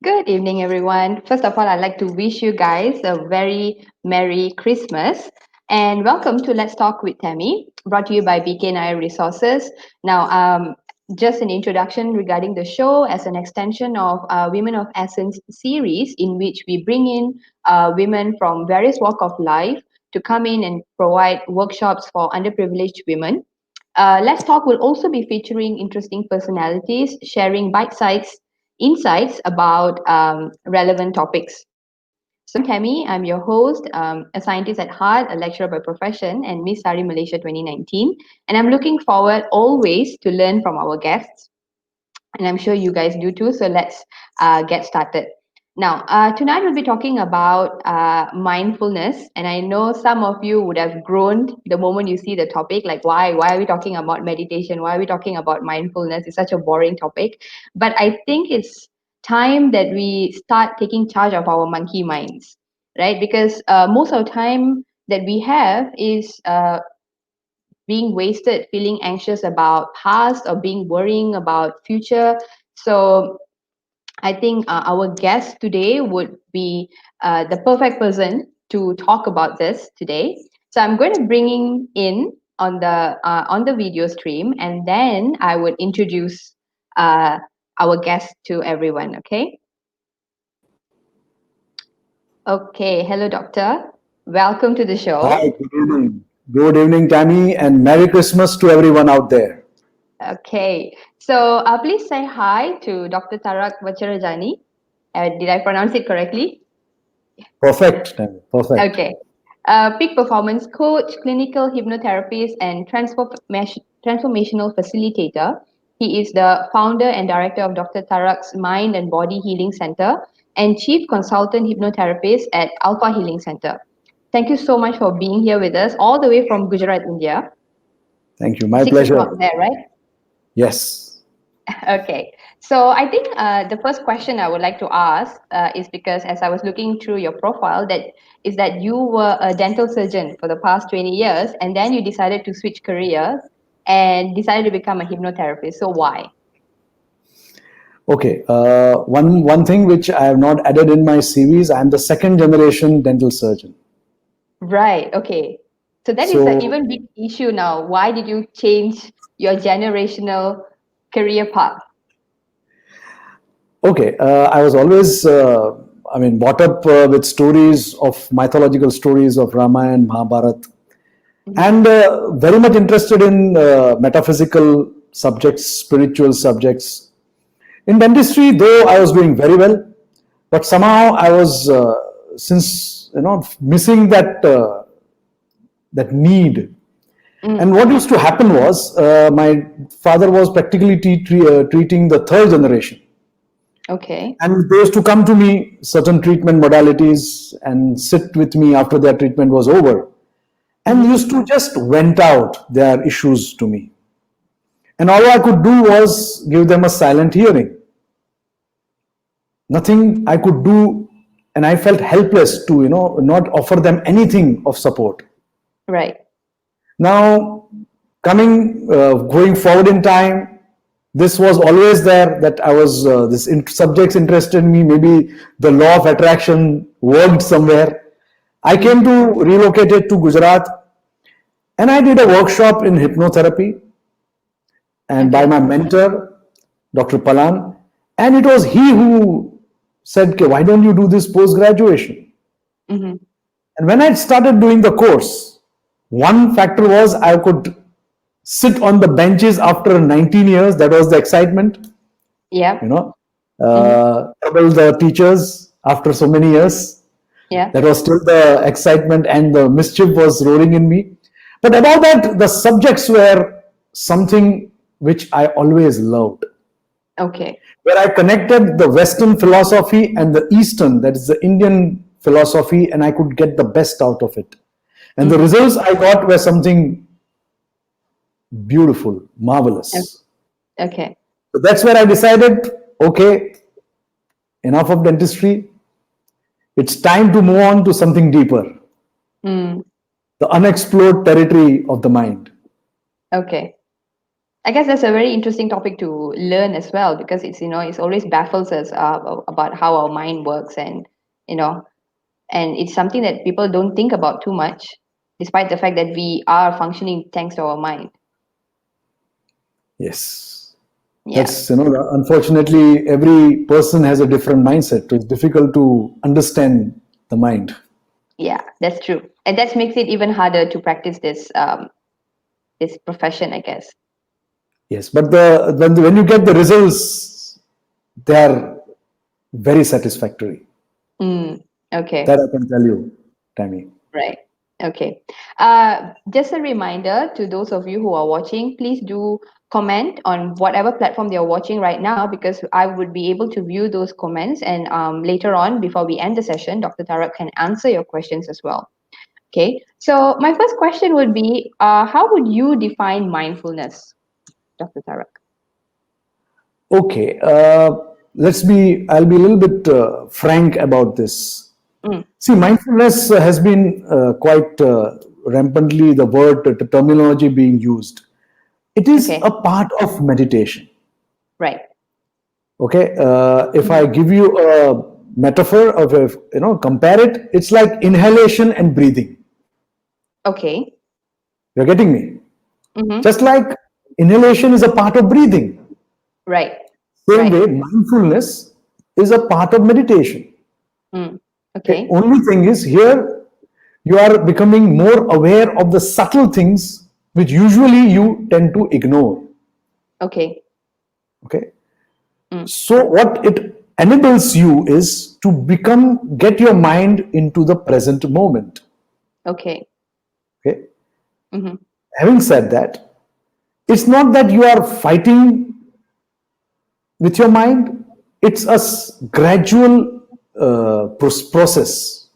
Good evening, everyone. First of all, I'd like to wish you guys a very Merry Christmas and welcome to Let's Talk with Tammy, brought to you by Bkay Nair Resources. Now, just an introduction regarding the show as an extension of Women of Essence series, in which we bring in women from various walks of life to come in and provide workshops for underprivileged women. Let's Talk will also be featuring interesting personalities sharing bite-sized insights about relevant topics. So I'm Tammy, I'm your host, a scientist at heart, a lecturer by profession, and Miss Sari Malaysia 2019. And I'm looking forward always to learn from our guests. And I'm sure you guys do too. So let's get started. Now, tonight we'll be talking about mindfulness, and I know some of you would have groaned the moment you see the topic, like why are we talking about meditation? Why are we talking about mindfulness? It's such a boring topic, but I think it's time that we start taking charge of our monkey minds, right? Because most of the time that we have is being wasted feeling anxious about past or being worrying about future. So I think our guest today would be the perfect person to talk about this today. So I'm going to bring him in on the video stream, and then I would introduce uh, our guest to everyone. Okay. Okay. Hello, doctor. Welcome to the Hi, show. good evening. Good evening, Tammy, and Merry Christmas to everyone out there. Okay. So please say hi to Dr. Tarak Vacharajani. Did I pronounce it correctly? Perfect, Tammy. Perfect. Okay. Peak performance coach, clinical hypnotherapist, and transformational facilitator. He is the founder and director of Dr. Tarak's Mind and Body Healing Center and chief consultant hypnotherapist at Alpha Healing Center. Thank you so much for being here with us, all the way from Gujarat, India. Thank you. My 6 o'clock pleasure. there, right? Yes. Okay, so I think the first question I would like to ask is because as I was looking through your profile, that you were a dental surgeon for the past 20 years, and then you decided to switch careers and decided to become a hypnotherapist. So why? Okay. One thing which I have not added in my CV is I am the second generation dental surgeon. Right. Okay. So that is an So even big issue now. Why did you change your generational career path? okay, I was always, brought up with stories of mythological stories of Ramayana, Mahabharata, Mm-hmm. and very much interested in metaphysical subjects, spiritual subjects. In dentistry, though I was doing very well, but somehow I was, since missing that need. And Mm. what used to happen was, my father was practically treating the third generation, Okay. and they used to come to me certain treatment modalities and sit with me after their treatment was over, and Mm-hmm. used to just vent out their issues to me. And all I could do was give them a silent hearing. Nothing I could do, and I felt helpless to not offer them anything of support. Right. Now, going forward in time, this was always there, that I was this subjects interested me. Maybe the law of attraction worked somewhere. I Mm-hmm. came to relocated to Gujarat, and I did a workshop in hypnotherapy, and by Okay. my mentor, Dr. Palan, and it was he who said, "Okay, why don't you do this post graduation?" Mm-hmm. And when I started doing the course, one factor was I could sit on the benches after 19 years. That was the excitement, you Yep. know, Mm-hmm. trouble the teachers after so many years. Yeah. That was still the excitement, and the mischief was roaring in me. But above that, the subjects were something which I always loved, Okay. where I connected the Western philosophy and the Eastern, that is the Indian philosophy, and I could get the best out of it. And the Mm-hmm. results I got were something beautiful, O- marvelous. Okay. So that's where I decided, okay, enough of dentistry. It's time to move on to something deeper, Mm. the unexplored territory of the mind. Okay. I guess that's a very interesting topic to learn as well, because it's always baffles us about how our mind works, and you know and it's something that people don't think about too much, despite the fact that we are functioning thanks to our mind. Yes. Yeah, That's, unfortunately, every person has a different mindset. It's difficult to understand the mind. yeah, that's true, and that makes it even harder to practice this profession, I guess. Yes, but when you get the results, they are very satisfactory. Mm, okay. That I can tell you, Tammy. Right. Okay. Just a reminder to those of you who are watching, please do comment on whatever platform you're watching right now, because I would be able to view those comments. And later on, before we end the session, Dr. Tarak can answer your questions as well. Okay. So my first question would be, how would you define mindfulness, Dr. Tarak? Okay, I'll be a little bit frank about this. Mm, See, mindfulness has been quite rampantly the terminology being used. It is a okay. part of meditation. Right. Okay, if I Mm-hmm. give you a metaphor of compare it, it's like inhalation and breathing. Okay. You're getting me? Mm-hmm. Just like inhalation is a part of breathing, Right. same Right. way mindfulness is a part of meditation. Mm. Okay, Okay. only thing is here you are becoming more aware of the subtle things which usually you tend to ignore. Okay. Okay, Mm. so what it enables you is to get your mind into the present moment. Okay. Okay, Mm-hmm. having said that, it's not that you are fighting with your mind, it's a gradual process.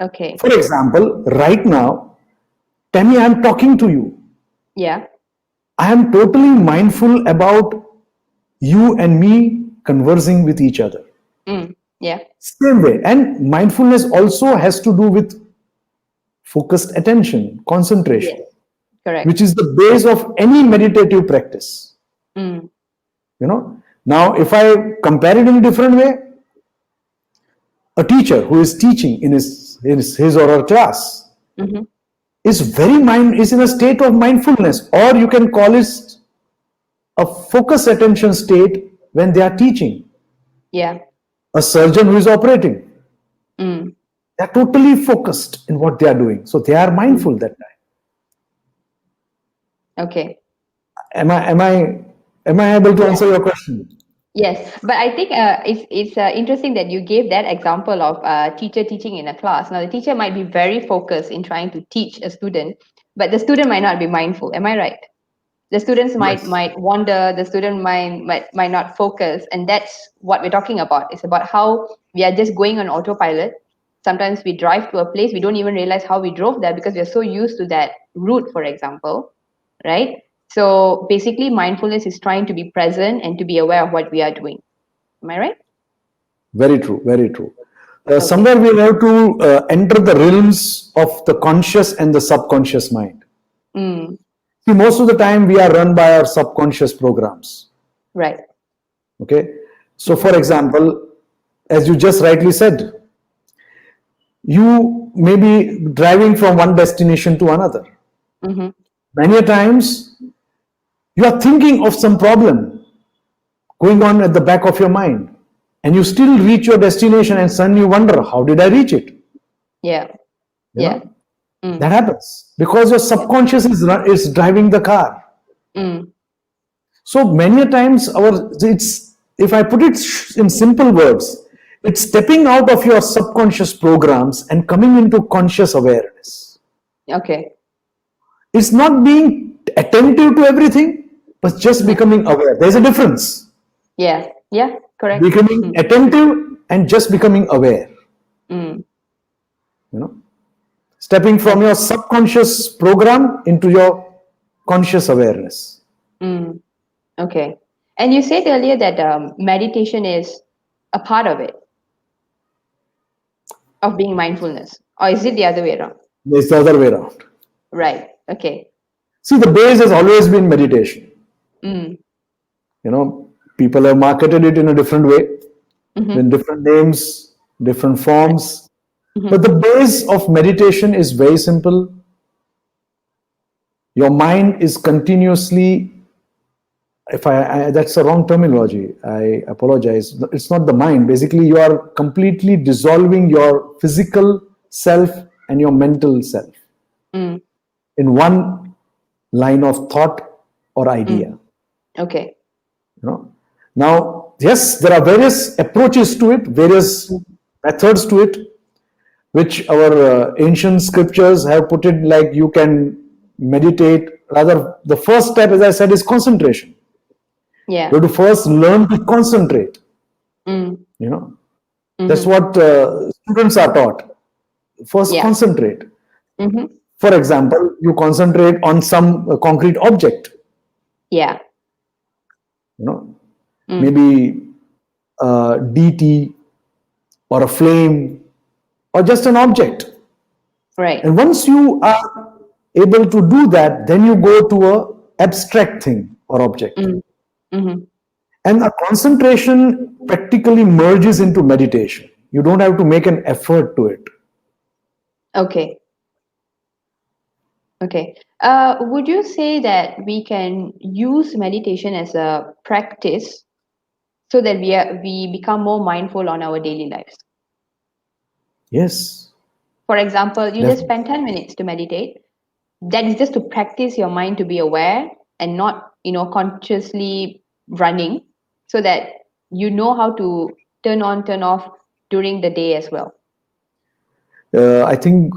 Okay. For example, right now, Tammy, I'm talking to you. Yeah. I am totally mindful about you and me conversing with each other. Mm. Yeah. Same way. And mindfulness also has to do with focused attention, Yes. concentration, which Correct. is the base of any meditative practice. Mm. Now, if I compare it in a different way, a teacher who is teaching in his or her class Mm-hmm. is in a state of mindfulness, or you can call it a focused attention state when they are teaching. Yeah. A surgeon who is operating, Mm. they are totally focused in what they are doing, so they are Mm. mindful that time. Okay. Am I able to Yeah. answer your question? Yes, but I think it's interesting that you gave that example of a teacher teaching in a class. Now, the teacher might be very focused in trying to teach a student, but the student might not be mindful. Am I right? The students Yes. might wander. The student might not focus, and that's what we're talking about. It's about how we are just going on autopilot. Sometimes we drive to a place, we don't even realize how we drove there because we're so used to that route, for example, right? So basically, mindfulness is trying to be present and to be aware of what we are doing. Am I right? Very true, very true. Okay. Somewhere we have to enter the realms of the conscious and the subconscious mind. Mm, See, most of the time we are run by our subconscious programs. right. Okay, so Mm-hmm. for example, as you just rightly said, you may be driving from one destination to another. Mm-hmm. Many a times you are thinking of some problem going on at the back of your mind, and you still reach your destination and suddenly you wonder, how did I reach it? Yeah. You Yeah. know, Mm, that happens because your yeah. subconscious is driving the car. Mm, So many a times it's, if I put it in simple words, it's stepping out of your subconscious programs and coming into conscious awareness. okay. It's not being attentive to everything, but just Mm-hmm. becoming aware. There's a difference. Yeah. Yeah. Correct. Becoming attentive and just becoming aware. Mm, You know, stepping from okay. your subconscious program into your conscious awareness. Mm, okay. And you said earlier that meditation is a part of it, of being mindfulness. Or is it the other way around? It's the other way around. Right. Okay. See, the base has always been meditation. Mm. People have marketed it in a different way, Mm-hmm. with different names, different Right. forms. Mm-hmm. But the base of meditation is very simple. Your mind is continuously, if that's the wrong terminology, I apologize. It's not the mind. Basically, you are completely dissolving your physical self and your mental self Mm. in one line of thought or Mm. idea. Okay. You know. Now, yes, there are various approaches to it, various Mm. methods to it, which our ancient scriptures have put it like you can meditate. Rather, the first step, as I said, is concentration. Yeah. You have to first learn to concentrate. Mm. You know, that's Mm-hmm. what students are taught. First, Yeah. concentrate. Mm-hmm. For example, you concentrate on some concrete object. Yeah. You know, Mm. maybe DT or a flame or just an object. Right. And once you are able to do that, then you go to a abstract thing or object. Mm. Mm-hmm. And a concentration practically merges into meditation. You don't have to make an effort to it. Okay. Okay. Would you say that we can use meditation as a practice so that we become more mindful on our daily lives? Yes, For example, you just definitely. spend 10 minutes to meditate. That is just to practice your mind to be aware and not, consciously running, so that you know how to turn on, turn off during the day as well. I think,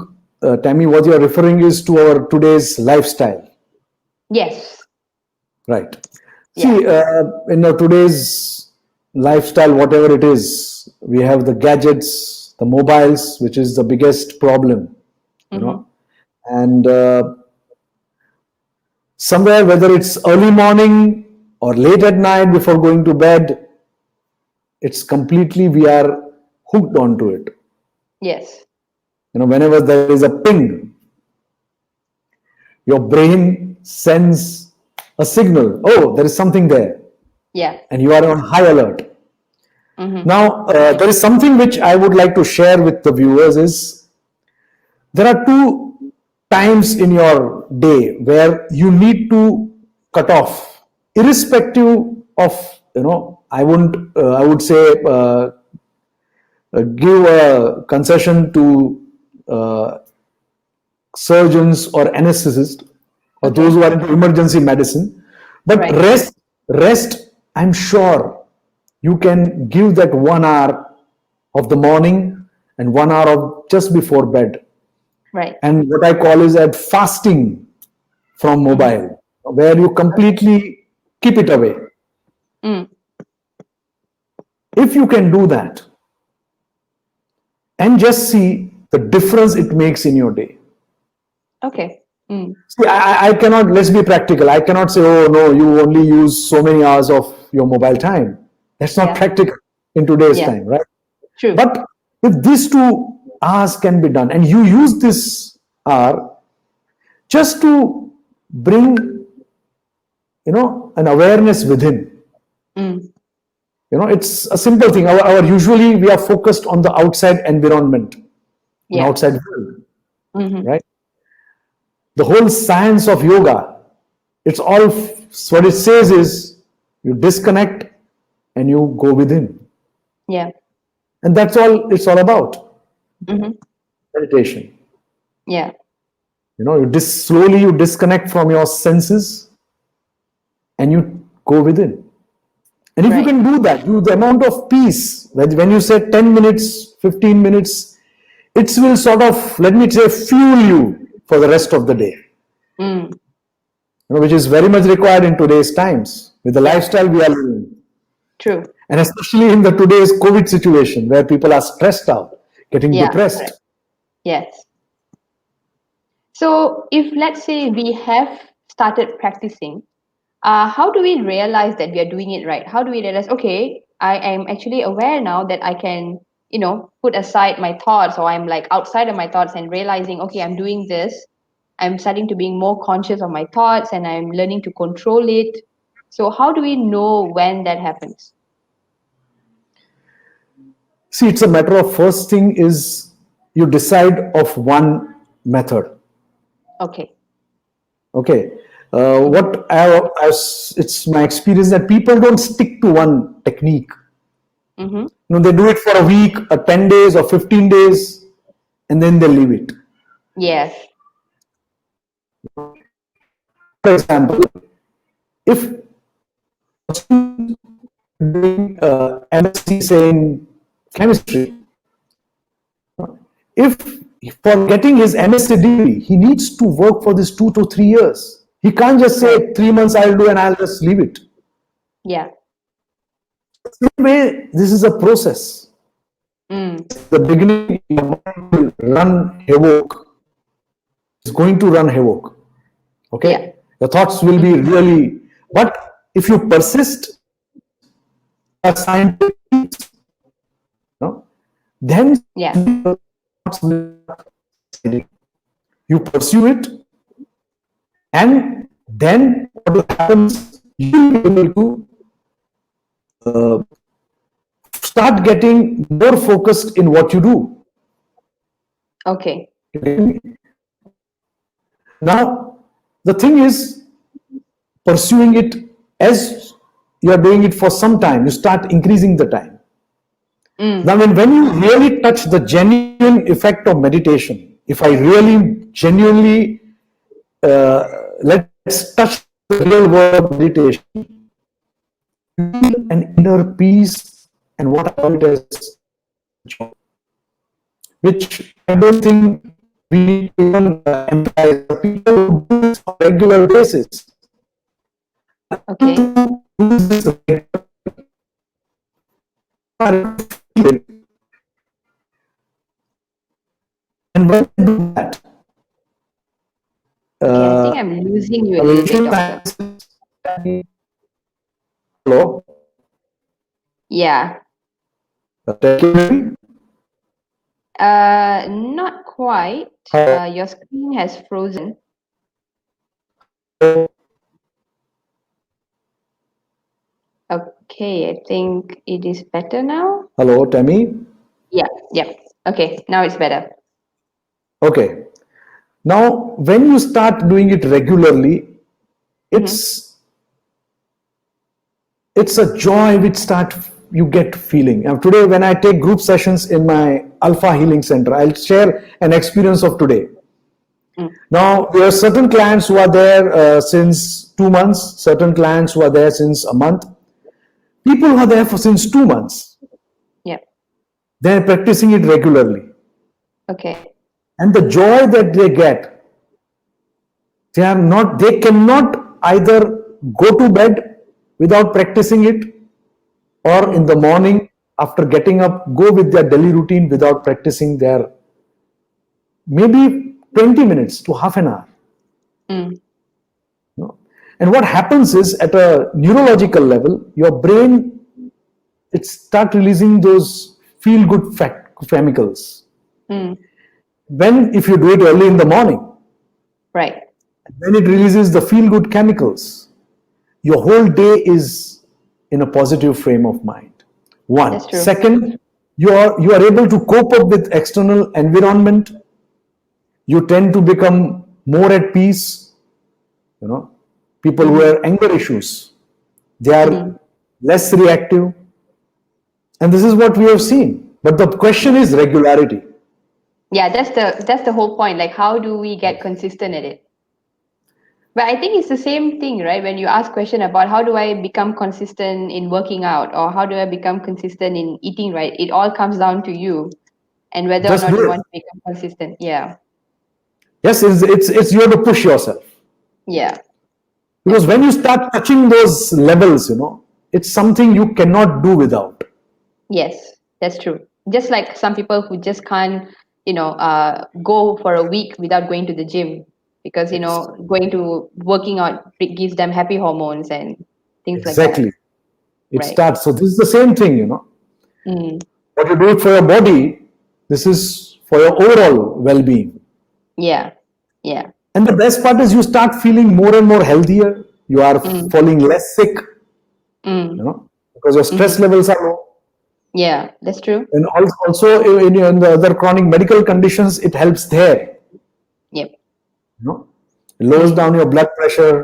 Tammy, what you're referring is to our today's lifestyle, Yes. right? Yeah. See, in our today's lifestyle, whatever it is, we have the gadgets, the mobiles, which is the biggest problem, you Mm-hmm. know. And somewhere, whether it's early morning or late at night before going to bed, it's completely we are hooked onto it. Yes. Whenever there is a ping, your brain sends a signal. Oh, there is something there, Yeah. and you are on high alert. Mm-hmm. Now, there is something which I would like to share with the viewers is there are two times in your day where you need to cut off, irrespective of, I would say, give a concession to uh, surgeons or anesthetists or those Okay. who are into emergency medicine. But Right. rest, I'm sure you can give that 1 hour of the morning and 1 hour of just before bed. Right. And what I call is that fasting from Mm-hmm. mobile, where you Okay. completely keep it away. Mm. If you can do that and just see the difference it makes in your day. Okay. Mm. See, I cannot, let's be practical. I cannot say, oh no, you only use so many hours of your mobile time. That's not Yeah. practical in today's Yeah. time, right? True. But if these 2 hours can be done and you use this hour just to bring, an awareness within, Mm. it's a simple thing. Our usually we are focused on the outside environment, on Yeah. outside world, Mm-hmm. right? The whole science of yoga, it's all what it says is you disconnect and you go within, Yeah. and that's all it's all about. Mm-hmm. Meditation. Yeah. Slowly you disconnect from your senses and you go within. And if you Right. can do that, the amount of peace, when you say 10 minutes, 15 minutes, it will sort of, let me say, fuel you for the rest of the day, Mm. which is very much required in today's times with the Yeah. lifestyle we are living. True. And especially in the today's COVID situation where people are stressed out, getting Yeah. depressed. Correct. Yes. So, if let's say we have started practicing, how do we realize that we are doing it right? How do we realize, okay, I am actually aware now that I can, put aside my thoughts, or I'm like outside of my thoughts and realizing, okay, I'm doing this. I'm starting to being more conscious of my thoughts and I'm learning to control it. So how do we know when that happens? See, it's a matter of first thing is you decide of one method. Okay. Okay. Mm-hmm. It's my experience that people don't stick to one technique. Mm-hmm. They do it for a week, or 10 days, or 15 days, and then they leave it. Yes. For example, if a student doing MSc, say in chemistry, if for getting his MSc degree, he needs to work for this 2 to 3 years. He can't just Right. say 3 months I'll do and I'll just leave it. Yeah. Same way, this is a process. Mm. The beginning, your mind will run havoc. It's going to run havoc. Yeah. Okay, the thoughts will be Mm-hmm. really. But if you persist, there are scientific things, then Yeah. thoughts will you pursue it, and then what will happen is you will be able to uh, start getting more focused in what you do. Okay. Now, the thing is, pursuing it as you are doing it for some time, you start increasing the time. Mm. Now, when you really touch the genuine effect of meditation, if I really genuinely let's touch the real world of meditation, you feel an inner peace and what I call it as joy, which I don't think we need to even emphasize. People who do this on a regular basis, Okay. do this regularly, and when they do that, Okay. I think uh, I'm losing you a little bit, Malaysian doctor. scientists, hello, Yeah. can Not quite. you Your screen has frozen. hear me? Okay, I think it is better now. Hello, Tammy. Yeah, yeah. Okay, now it's better. Okay. Now, when you start doing it regularly, Mm-hmm. it's it's a joy which start you get feeling. Now, today, when I take group sessions in my Alpha Healing Center, I'll share an experience of today. Mm. Now, there are certain clients who are there since 2 months, certain clients who are there since a month. People who are there for since 2 months, Yeah. they're practicing it regularly, Okay. and the joy that they get, they cannot either go to bed without practicing it, or in Mm. the morning after getting up go with their daily routine without practicing their maybe 20 minutes to half an hour. Mm. You know? And what happens is, at a neurological level, your brain, it start releasing those feel good chemicals. Mm. When, if you do it early in the morning, Right. then it releases the feel good chemicals. Your whole day is in a positive frame of mind. That's One. true. Second, you are able to cope up with external environment. You tend to become more at peace. You know, people who Mm-hmm. have anger issues, they Mm-hmm. are less reactive, and this is what we have seen. But the question is regularity. Yeah, that's the whole point. Like, how do we get consistent at it? But I think it's the same thing, right? When you ask question about how do I become consistent in working out or how do I become consistent in eating right, it all comes down to you and whether or Just not do you it. want to become consistent. Yeah. Yes, it's you have to push yourself, Yeah. That's because when true. you start touching those levels, it's something you cannot do without. Yes, that's true. Just like some people who just can't, go for a week without going to the gym because, going to working out gives them happy hormones and things like that. Exactly. It Right. starts. So this is the same thing. Mm. What you do it for your body, this is for your overall well-being. Yeah. Yeah. And the best part is you start feeling more and more healthier. you are Mm. falling less sick, Mm. because your stress Mm-hmm. levels are low. Yeah, that's true. And also in the other chronic medical conditions, it helps there. Yep. You know, it lowers Mm. down your blood pressure.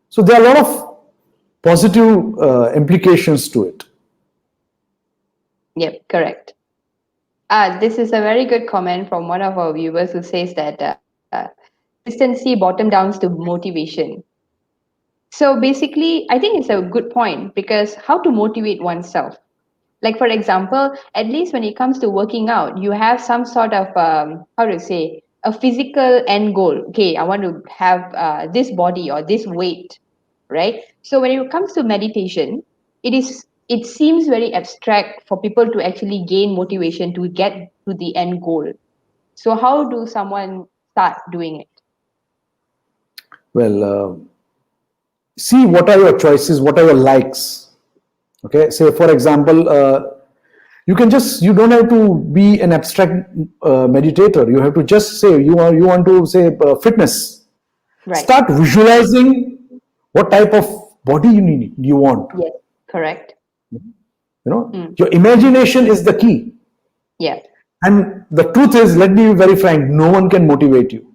So there are a lot of positive implications to it. Yep, correct. This is a very good comment from one of our viewers who says that consistency bottom downs to motivation. So basically, I think it's a good point because how to motivate oneself. Like, for example, at least when it comes to working out, you have some sort of, how to say, a physical end goal. Okay, I want to have this body or this weight, right? So when it comes to meditation, it seems very abstract for people to actually gain motivation to get to the end goal. So how do someone start doing it? Well, see what are your choices, what are your likes. Okay, say for example, you don't have to be an abstract meditator. You have to just say you want to say fitness. Right. Start visualizing what type of body you want. Yes. Correct. Mm. Your imagination is the key. Yeah. And the truth is, let me be very frank, no one can motivate you.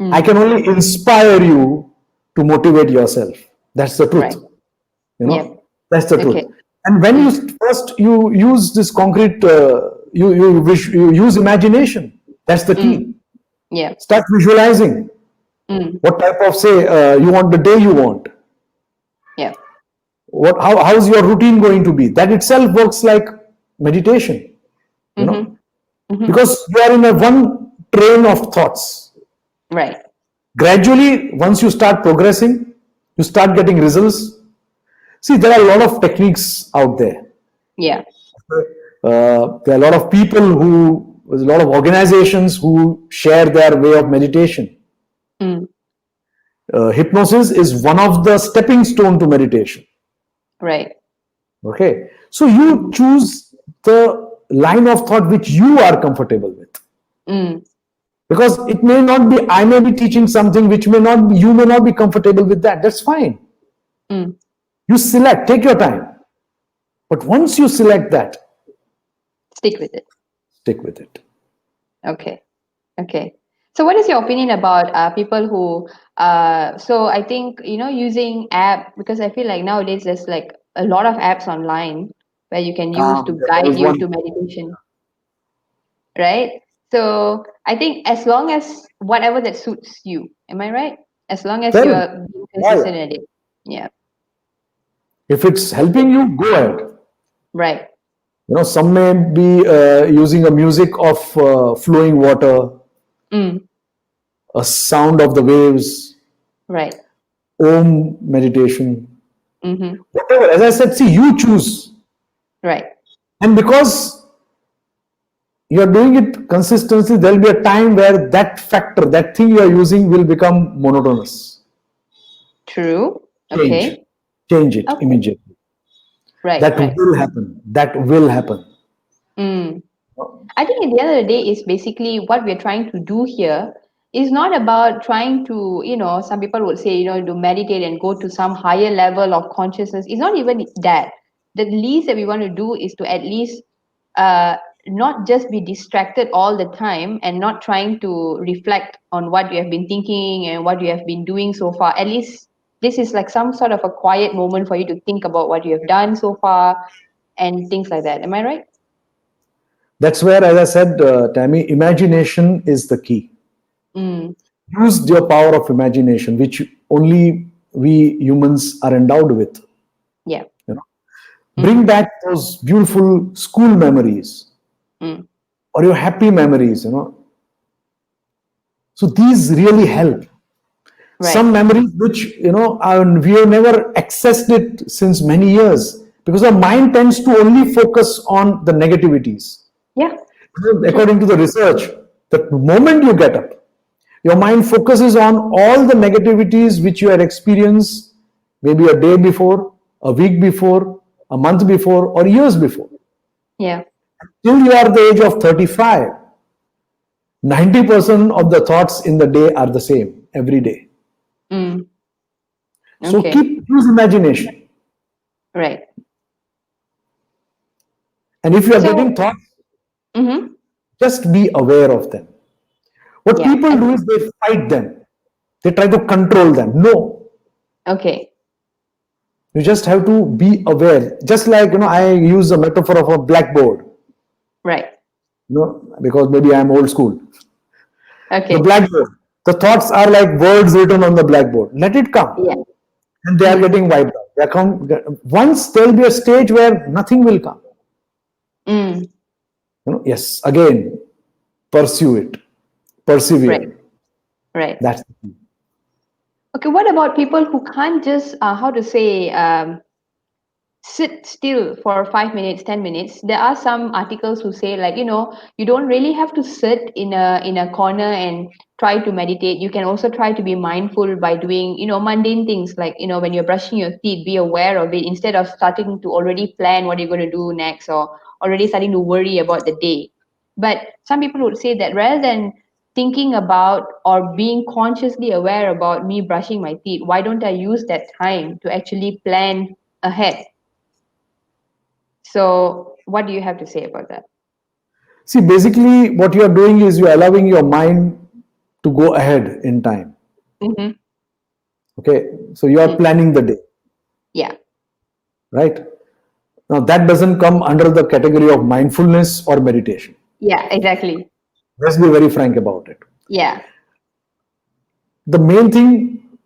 I Mm. can only inspire you to motivate yourself. That's the truth. Right. You Yep. know, that's the Okay. truth. And when you Mm. first you use this concrete, you use imagination. That's the Mm. key. Yeah. Start visualizing Mm. what type of say you want the day you want. Yeah. How's your routine going to be? That itself works like meditation. You know, Mm-hmm. Mm-hmm. because you are in a one train of thoughts. Right. Gradually, once you start progressing, you start getting results. See, there are a lot of techniques out there. Yeah. There are a lot of people there's a lot of organizations who share their way of meditation. Mm. Hypnosis is one of the stepping stone to meditation. Right. Okay, so you Mm-hmm. choose the line of thought which you are comfortable with, Mm. because it may not be. I may be teaching something which may not be. You may not be comfortable with that. That's fine. Mm. You select. Take your time. But once you select that, Stick with it. stick with it. Okay. Okay. So what is your opinion about people who so I think using app, because I feel like nowadays there's like a lot of apps online where you can use to There guide was you one. to meditation, right? So I think as long as whatever that suits you, am I right? As long as Well, you're being yeah. consistent at it. Yeah. If it's helping you, go ahead. Right. Some may be using a music of flowing water, Mm. a sound of the waves, Right. Om meditation, Mm-hmm. whatever. As I said, see, you choose. Right. And because you're doing it consistently, there'll be a time where that factor, that thing you're using will become monotonous. True. Change. Okay. Change it Okay. immediately. Right. That Right. will happen. That will happen. Mm. I think at the end of the day, is basically what we're trying to do here is not about trying to, some people would say, to meditate and go to some higher level of consciousness. It's not even that. The least that we want to do is to at least uh, not just be distracted all the time and not trying to reflect on what you have been thinking and what you have been doing so far. At least this is like some sort of a quiet moment for you to think about what you have done so far and things like that. Am I right? That's where, as I said, Tammy, imagination is the key. Mm. Use your power of imagination, which only we humans are endowed with. Yeah. You know, bring Mm-hmm. back those beautiful school memories Mm. or your happy memories. So these really help. Some Right. memories which we have never accessed it since many years, because our mind tends to only focus on the negativities. Yeah. True. According to the research, the moment you get up, your mind focuses on all the negativities which you had experienced maybe a day before, a week before, a month before, or years before. Yeah. Till you are the age of 35, 90% of the thoughts in the day are the same every day. Mm. So Okay. use imagination. Right. And if you are So, getting thoughts, mm-hmm. just be aware of them. What Yeah. people do is they fight them. They try to control them. No, Okay. you just have to be aware. Just like, I use a metaphor of a blackboard, Right. because maybe I'm old school. The Okay. blackboard. The thoughts are like words written on the blackboard. Let it come. Yeah. And they are Mm. getting wiped out. Once there'll be a stage where nothing will come. Mm. Yes, again, pursue it. Right. Persevere. Right. That's the key. Okay. What about people who can't just, how to say, sit still for 5 minutes, 10 minutes? There are some articles who say, like, you don't really have to sit in a corner and try to meditate. You can also try to be mindful by doing, mundane things, like, when you're brushing your teeth, be aware of it instead of starting to already plan what you're going to do next, or already starting to worry about the day. But some people would say that rather than thinking about or being consciously aware about me brushing my teeth, why don't I use that time to actually plan ahead? So, what do you have to say about that? See, basically, what you are doing is you are allowing your mind to go ahead in time. Mm-hmm. Okay, so you are Mm. planning the day, Yeah. right? Now, that doesn't come under the category of mindfulness or meditation. Yeah, exactly. Let's be very frank about it. Yeah. The main thing,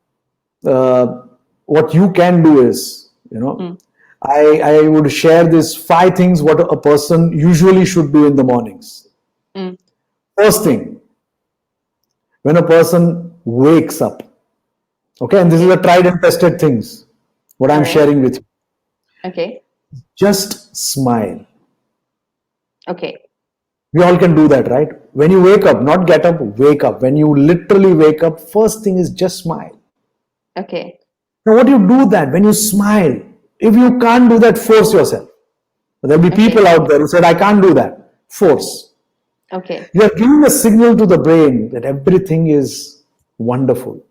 uh, what you can do is, Mm. I would share these 5 things what a person usually should do in the mornings. Mm. First thing, when a person wakes up, okay, and this is Okay. a tried and tested things, what All I'm right. sharing with you, Okay. just smile. Okay. We all can do that, right? When you wake up, not get up, wake up. When you literally wake up, first thing is just smile. Okay. Now, what you do that when you smile, if you can't do that, force yourself. There'll be Okay. people out there who said, I can't do that. Force. Okay. You are giving a signal to the brain that everything is wonderful.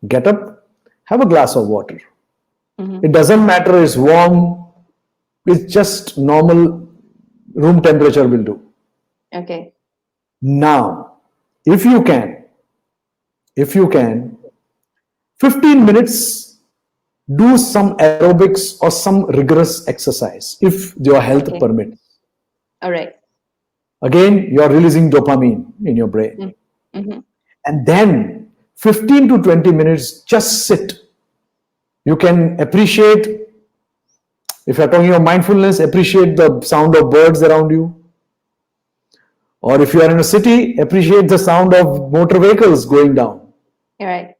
Get up, have a glass of water. Mm-hmm. It doesn't matter, it's warm, it's just normal room temperature will do. Okay. Now, if you can, if you can, 15 minutes, do some aerobics or some rigorous exercise if your health Okay. permits. All right. Again, you're releasing dopamine in your brain. Mm. Mm-hmm. And then 15 to 20 minutes, just sit. You can appreciate, if you're talking about mindfulness, appreciate the sound of birds around you. Or if you are in a city, appreciate the sound of motor vehicles going down. All right.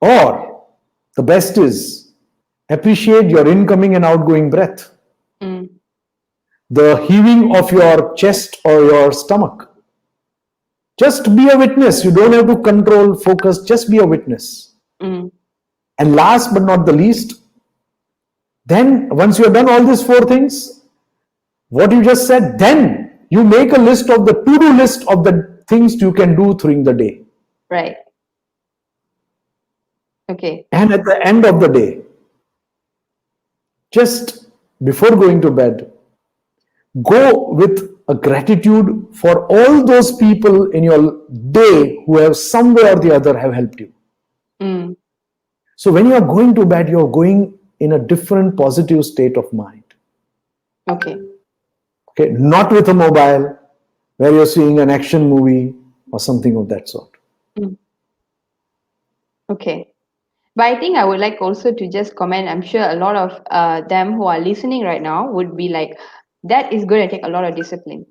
Or the best is appreciate your incoming and outgoing breath, Mm. the heaving of your chest or your stomach. Just be a witness. You don't have to control, focus, just be a witness. Mm. And last but not the least, then once you have done all these 4 things, what you just said, then you make a list of the to-do list of the things you can do during the day. Right. Okay. And at the end of the day, just before going to bed, go with a gratitude for all those people in your day who have somewhere or the other have helped you. Mm. So when you are going to bed, you're going in a different positive state of mind. Okay. Okay, not with a mobile where you're seeing an action movie or something of that sort. Mm. Okay. But I think I would like also to just comment. I'm sure a lot of them who are listening right now would be like, that is going to take a lot of discipline.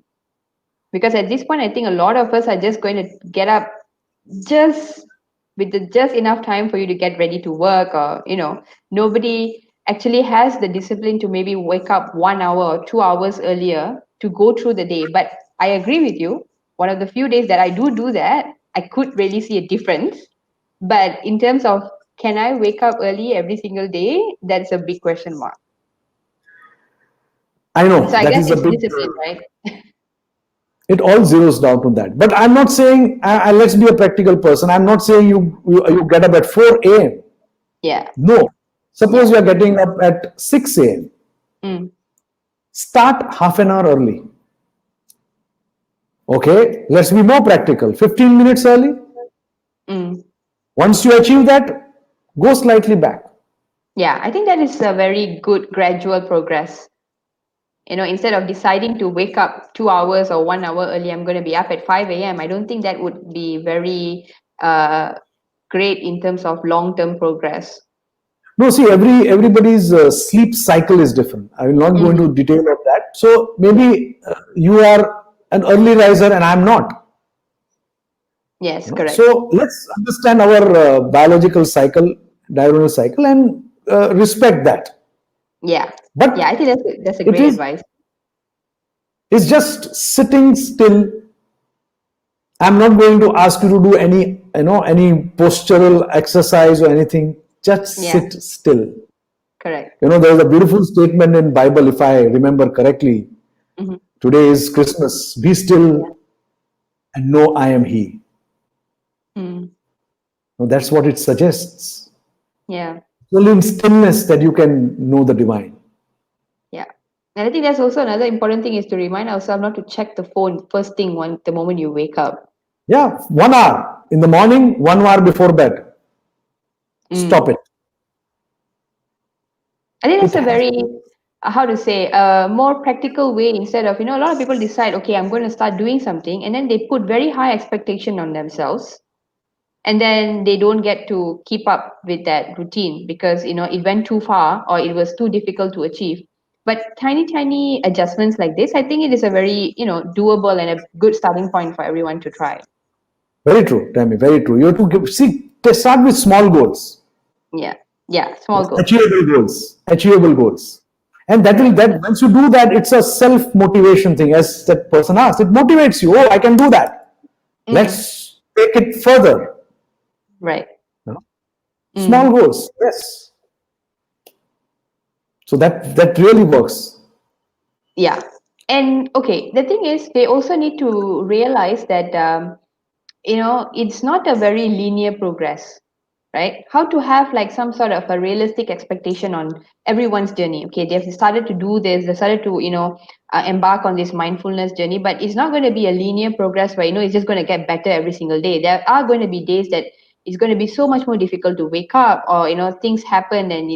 Because at this point, I think a lot of us are just going to get up just with just enough time for you to get ready to work, or nobody actually has the discipline to maybe wake up 1 hour or 2 hours earlier to go through the day. But I agree with you, one of the few days that I do that, I could really see a difference. But in terms of, can I wake up early every single day, that's a big question mark. I know So I that guess is a it's big, discipline, right? it all zeroes down to that. But I'm not saying, let's be a practical person. I'm not saying you get up at 4 a.m. Yeah. No. Suppose Yeah. you are getting up at 6 a.m. Mm. Start half an hour early. Okay, let's be more practical. 15 minutes early. Mm. Once you achieve that, go slightly back. Yeah, I think that is a very good gradual progress. Instead of deciding to wake up 2 hours or 1 hour early, I'm going to be up at 5 a.m. I don't think that would be very uh, great in terms of long-term progress. No, see, everybody's sleep cycle is different. I will not go Mm-hmm. into detail of that. So Yeah. maybe you are an early riser and I'm not. Yes, correct. So let's understand our biological cycle, diurnal cycle, and respect that. Yeah. Yeah, I But think that's a it great is advice. it's just sitting still. I'm not going to ask you to do any postural exercise or anything. Just Yeah, sit still. correct. There's a beautiful statement in Bible, if I remember correctly. Mm-hmm. Today is Christmas. Be still Yeah. and know I am He. Mm. Now, that's what it suggests. Yeah. Only in stillness that you can know the divine. Yeah. And I think that's also another important thing is to remind ourselves not to check the phone first thing the moment you wake up. Yeah, 1 hour in the morning, 1 hour before bed. Stop Mm. it. I think It that's a has. very, how to say, more practical way instead of, a lot of people decide, okay, I'm going to start doing something, and then they put very high expectation on themselves, and then they don't get to keep up with that routine because, it went too far or it was too difficult to achieve. But tiny, tiny adjustments like this, I think it is a very, doable and a good starting point for everyone to try. Very true, Tammy. Very true. You have to see. Start with small goals, Yeah. Yeah. Small goals. achievable goals, and that will Correct. that once you do that, it's a self motivation thing. As that person asked, it motivates you. Oh, I can do that. Mm. Let's take it further. Right. You know? Small Mm. goals, yes. So that really works. Yeah. And okay, the thing is, they also need to realize that, it's not a very linear progress, right? How to have like some sort of a realistic expectation on everyone's journey. Okay, they've started to do this, they started to, embark on this mindfulness journey, but it's not going to be a linear progress where, it's just going to get better every single day. There are going to be days that it's going to be so much more difficult to wake up, or, things happen and,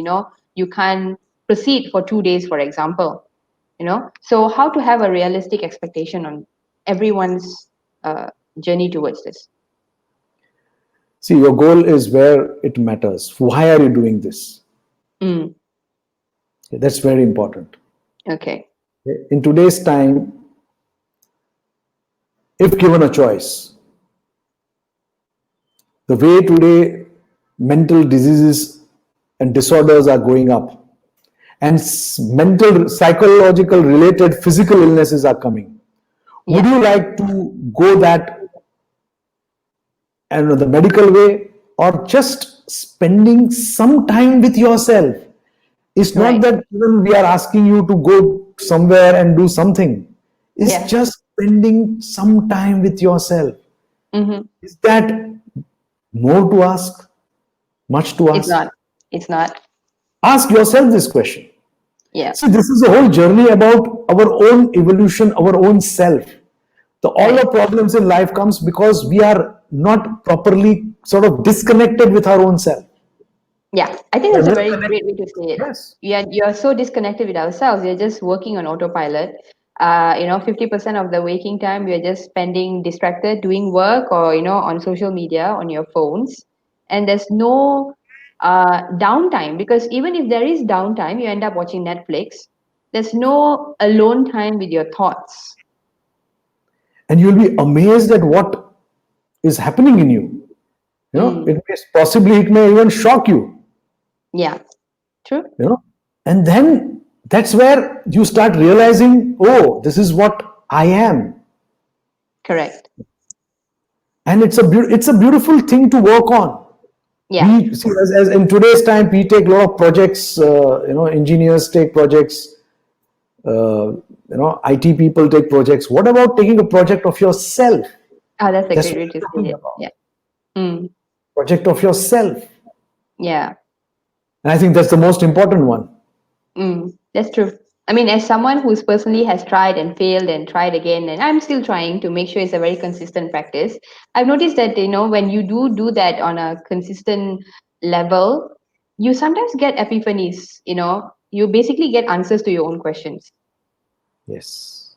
you can't proceed for 2 days, for example. So how to have a realistic expectation on everyone's journey towards this. See, your goal is where it matters. Why are you doing this? Mm, That's very important. okay. In today's time, if given a choice, the way today mental diseases and disorders are going up, and mental, psychological related physical illnesses are coming, would Yeah. you like to go that and the medical way, or just spending some time with yourself? It's not Right. that even we are asking you to go somewhere and do something. It's Yeah. just spending some time with yourself. Mm-hmm. Is that more to ask? Much to It's ask? not. It's not. Ask yourself this question. Yeah. See, this is a whole journey about our own evolution, our own self. All the Right. problems in life comes because we are not properly sort of disconnected with our own self. Yeah. I think We are that's a more very connected. great way to say it. Yes. You're so disconnected with ourselves. You're just working on autopilot. 50% of the waking time you're just spending distracted doing work or on social media on your phones, and there's no downtime, because even if there is downtime, you end up watching Netflix. There's no alone time with your thoughts. And you'll be amazed at what is happening in you. Mm. It may even shock you. Yeah. True. And then that's where you start realizing, oh, this is what I am. Correct. And it's a beautiful thing to work on. Yeah. We see, as in today's time, we take a lot of projects. Engineers take projects. IT people take projects. What about taking a project of yourself? Oh, that's a That's great what way to I'm say talking it. about. Yeah. Mm. Project of yourself. Yeah. And I think that's the most important one. That's true. I mean, as someone who's personally has tried and failed and tried again, and I'm still trying to make sure it's a very consistent practice. I've noticed that, when you do that on a consistent level, you sometimes get epiphanies. You basically get answers to your own questions Yes.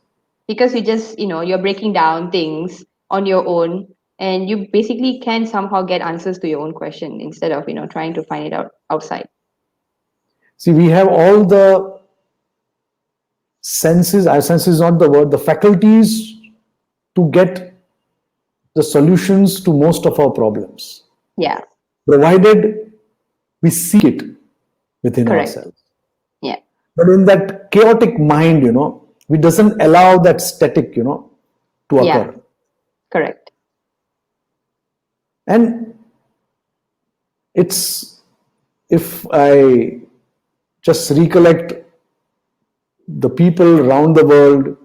because you just, you're breaking down things on your own, and you basically can somehow get answers to your own question instead of, trying to find it out outside. See, we have all the senses, our senses is not the word, the faculties to get the solutions to most of our problems, Yeah, provided we seek it within correct. ourselves. Yeah. But in that chaotic mind, we doesn't allow that static, to Yeah, occur. correct. And it's, if I just recollect the people around the world,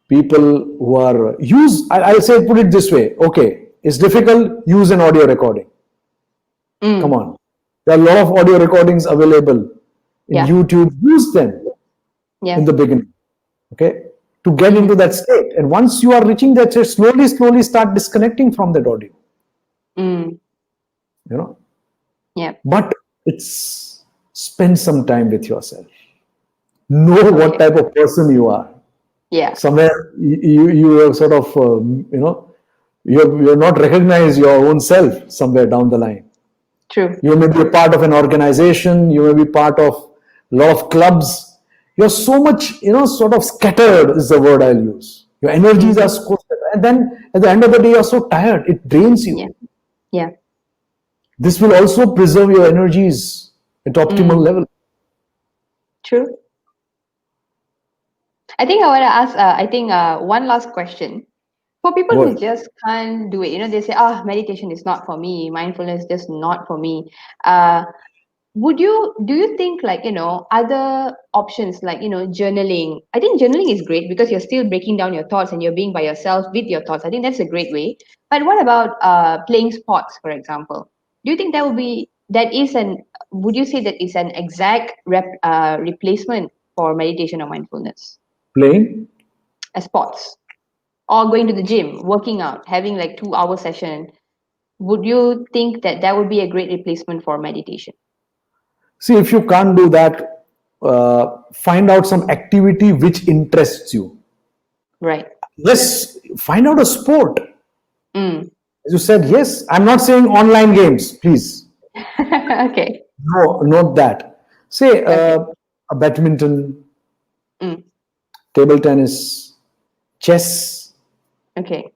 people who are I'll say, put it this way. Okay, it's difficult, use an audio recording. Come Mm, on. There are a lot of audio recordings available in yeah, YouTube. Use them yeah. in the beginning. Okay. To get Mm-hmm. into that state. And once you are reaching that state, slowly, slowly start disconnecting from that audio. Mm, You know. yeah. But it's spend some time with yourself. Know what Okay. type of person you are. Yeah. Somewhere you are sort of you're not recognize your own self somewhere down the line. True. You may be a part of an organization, you may be part of a lot of clubs. You're so much, sort of scattered is the word I'll use. Your energies are Mm-hmm. so scattered. And then at the end of the day, you're so tired, it drains Yeah. you. Yeah. This will also preserve your energies at optimal Mm, level. true. I think I want to ask. I think one last question for people Go who ahead. just can't do it. They say, "Ah, meditation is not for me. Mindfulness is just not for me." Uh, do you think, like, other options, like, journaling? I think journaling is great because you're still breaking down your thoughts and you're being by yourself with your thoughts. I think that's a great way. But what about playing sports, for example? Do you think that is an would you say that is an exact replacement for meditation or mindfulness? Playing. Sports, or going to the gym, working out, having like 2 hour session, would you think that that would be a great replacement for meditation? See, if you can't do that, find out some activity which interests you. Right. Yes, find out a sport. Mm. As you said, yes, I'm not saying online games, please. Okay. No, not that. Say Okay. a badminton, Mm. table tennis, chess, Okay.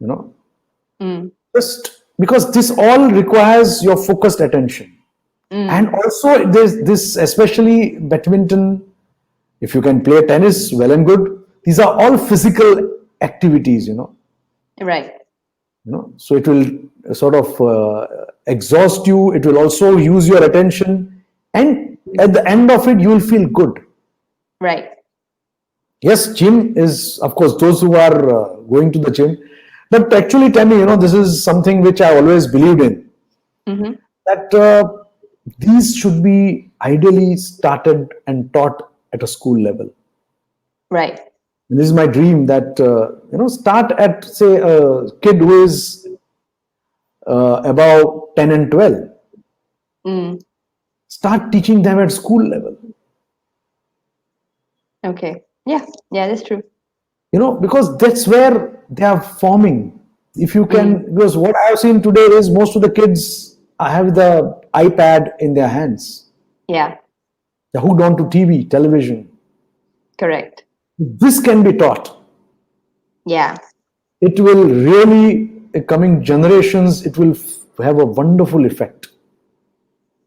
you know, Mm. just because this all requires your focused attention. And Mm. also, there's this, especially badminton, if you can play tennis, well and good. These are all physical activities, Right. So it will sort of exhaust you, it will also use your attention, and at the end of it, you will feel good. Right. Yes, gym is, of course, those who are going to the gym. But actually, Tammy, this is something which I always believed in, Mm-hmm. that these should be ideally started and taught at a school level. Right. And this is my dream that, start at, say, a kid who is about 10 and 12. Mm. Start teaching them at school level. Okay. Yeah. Yeah, that's true. Because that's where they are forming. If you Mm. can, because what I have seen today is most of the kids have the iPad in their hands. Yeah. They're hooked onto TV, television. Correct. This can be taught. Yeah. It will really, coming generations, it will have a wonderful effect.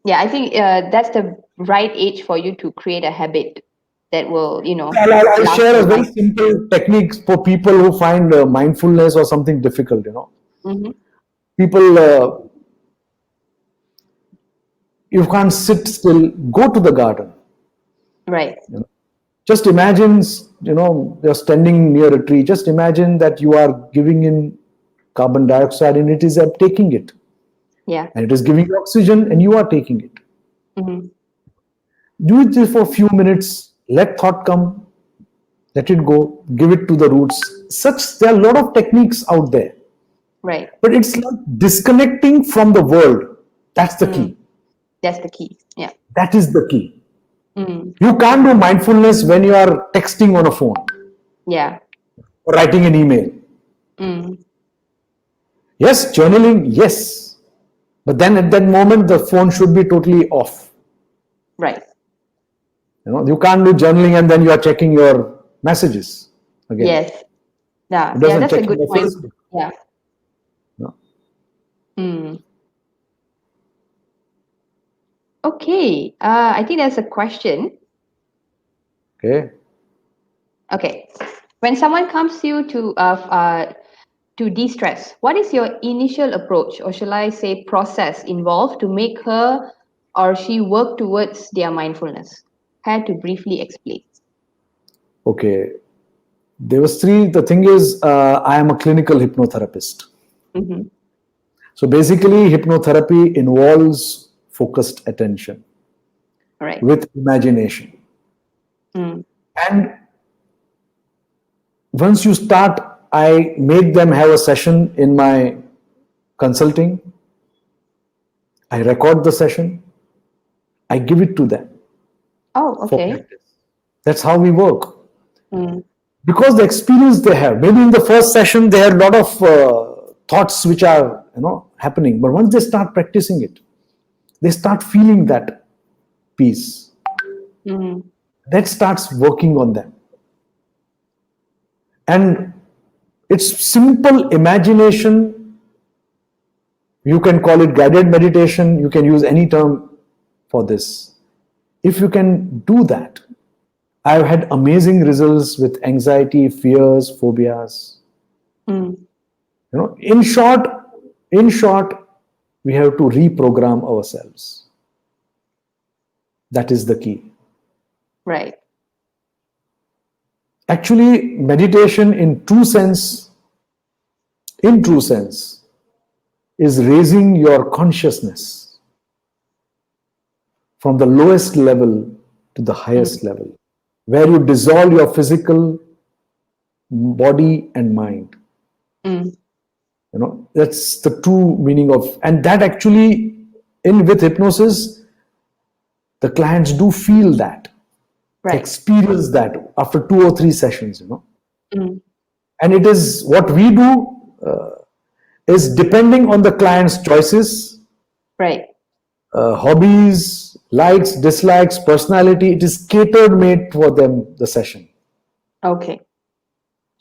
Yeah, I think that's the right age for you to create a habit that will, I'll last share for a very life. simple technique for people who find mindfulness or something difficult. Mm-hmm. People, you can't sit still, go to the garden. Right. Just imagine, you're standing near a tree. Just imagine that you are giving in carbon dioxide and it is taking it. Yeah. And it is giving you oxygen and you are taking it. Mm-hmm. Do it just for a few minutes. Let thought come. Let it go. Give it to the roots. There are a lot of techniques out there, Right. but it's like disconnecting from the world. That's the Mm. key. That's the key. Yeah. That is the key. Mm. You can't do mindfulness when you are texting on a phone Yeah. or writing an email. Mm. Yes, journaling, yes. But then at that moment, the phone should be totally off. Right. You can't do journaling and then you are checking your messages again. Yes. Yeah. It Yeah. doesn't That's a check good your point. Facebook. Yeah. No. Mm. Okay. I think there's a question. Okay. Okay. When someone comes to you to de-stress, what is your initial approach, or shall I say process involved to make her or she work towards their mindfulness? Had to briefly explain. Okay. There was three. The thing is, I am a clinical hypnotherapist. Mm-hmm. So basically, hypnotherapy involves focused attention All right. with imagination. Mm. And once you start, I make them have a session in my consulting. I record the session. I give it to them Oh, for okay. practice. That's how we work. Mm. Because the experience they have, maybe in the first session they have a lot of thoughts which are happening, but once they start practicing it, they start feeling that peace. Mm. That starts working on them, and it's simple imagination. You can call it guided meditation. You can use any term for this. If you can do that, I've had amazing results with anxiety, fears, phobias. Mm. In short, we have to reprogram ourselves. That is the key. Right. Actually, meditation in true sense, is raising your consciousness from the lowest level to the Mm. highest level, where you dissolve your physical body and mind. Mm. That's the true meaning of, and that actually, in with hypnosis, the clients do feel that, they Right. experience that after 2 or 3 sessions. Mm. And it is what we do is depending on the client's choices, Right. hobbies, likes, dislikes, personality. It is catered made for them, the session. Okay.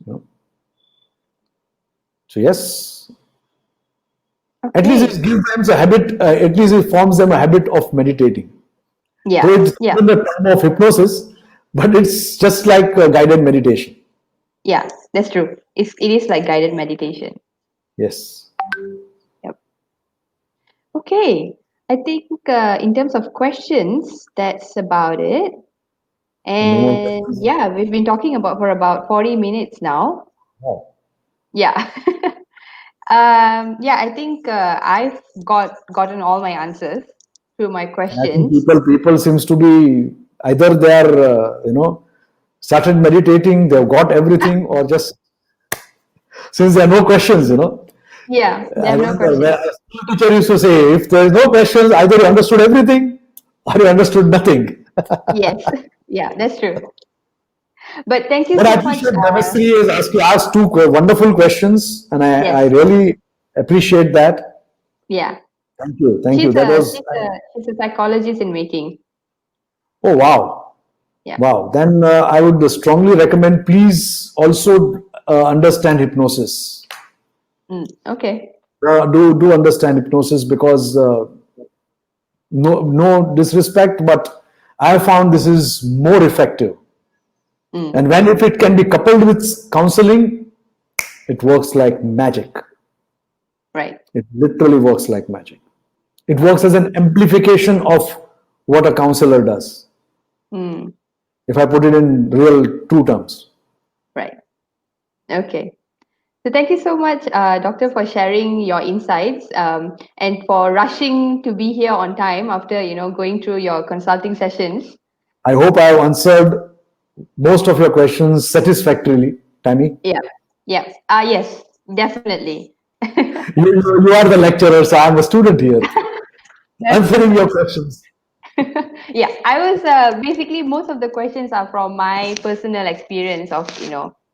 you know. So yes, at least it Okay. gives them a habit. At least it forms them a habit of meditating. Though Yeah. it's Yeah. in the term of hypnosis, but it's just like guided meditation. Yeah. That's true. It is like guided meditation. Yes. Yep. Okay. I think in terms of questions, that's about it. No more And questions. yeah, we've been talking about for about 40 minutes now. Wow. Yeah. Yeah, I think I've gotten all my answers to my And I think questions. people seems to be either they are started meditating, they've got everything, or just since there are no questions. Yeah, they I have no remember questions. where a school teacher used to say, if there is no questions, either you understood everything or you understood nothing. Yes. Yeah, that's true. But thank you But I so much. appreciate Devasri has asked two wonderful questions, and I Yes. really appreciate that. Yeah. Thank you. Thank you. She's That a was, she's a she's a psychologist in making. oh, wow. Yeah. Wow. Then I would strongly recommend, please also understand hypnosis. Mm, okay. Do understand hypnosis, because no disrespect, but I have found this is more effective. Mm, And when if it can be coupled with counseling, it works like magic. right. It literally works like magic. It works as an amplification of what a counselor does. Mm, If I put it in real true terms. right. Okay. So thank you so much, Doctor, for sharing your insights and for rushing to be here on time after going through your consulting sessions. I hope I have answered most of your questions satisfactorily, Tammy. Yeah, yeah, yes, definitely. You are the lecturer, so I'm a student here, That's answering your perfect. questions. Yeah, I was basically most of the questions are from my personal experience of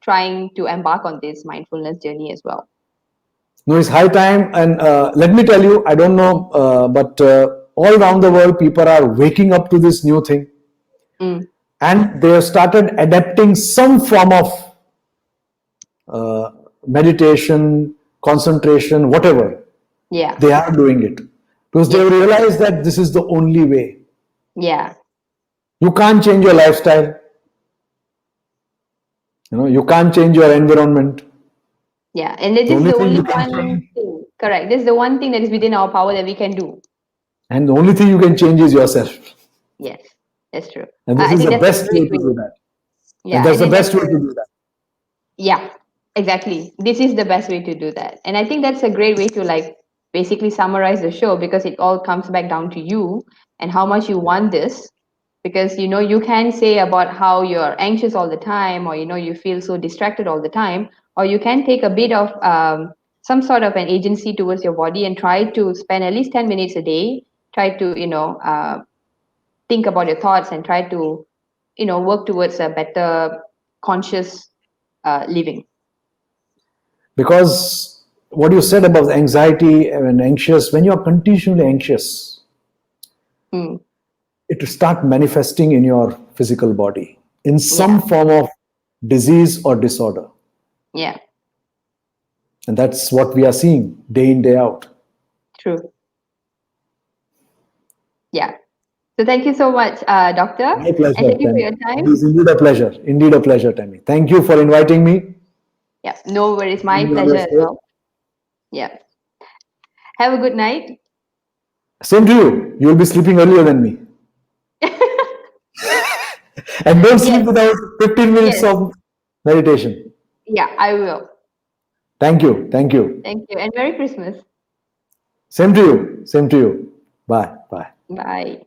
trying to embark on this mindfulness journey as well. No, it's high time. And let me tell you, I don't know, but all around the world, people are waking up to this new thing, Mm, and they have started adapting some form of uh, meditation, concentration, whatever. yeah. They are doing it because they Yes. realize that this is the only way. Yeah. You can't change your lifestyle. You can't change your environment. Yeah. And this The is only the thing only you can one change, thing. Correct. This is the one thing that is within our power that we can do. and the only thing you can change is yourself. Yes, that's true. And this I is think the that's a best way great to way. do that. And Yeah, I that's the think that's best way a to do that. yeah, exactly. This is the best way to do that. And I think that's a great way to like basically summarize the show because it all comes back down to you and how much you want this. Because you can say about how you're anxious all the time, or you feel so distracted all the time, or you can take a bit of some sort of an agency towards your body and try to spend at least 10 minutes a day. Try to think about your thoughts and try to work towards a better conscious living. Because what you said about anxiety and anxious, when you are continually anxious, Mm, it will start manifesting in your physical body in yeah, some form of disease or disorder. yeah, And that's what we are seeing day in, day out. true. Yeah. So thank you so much, doctor, My and pleasure, thank you for Tammy. your It time. is indeed a pleasure. Indeed a pleasure, Tammy. Thank you for inviting me. Yeah, no worries, my Being on pleasure your as show. well. Yeah. Have a good night. Same to you. You'll be sleeping earlier than me. And don't Yes, sleep without 15 minutes yes. of meditation. Yeah, I will. Thank you. Thank you. Thank you, and Merry Christmas. Same to you. Same to you. Bye. Bye. Bye.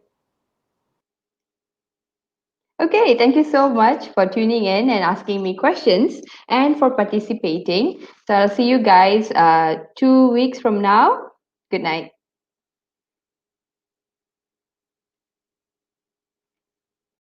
Okay, thank you so much for tuning in and asking me questions and for participating. So I'll see you guys 2 weeks from now. Good night.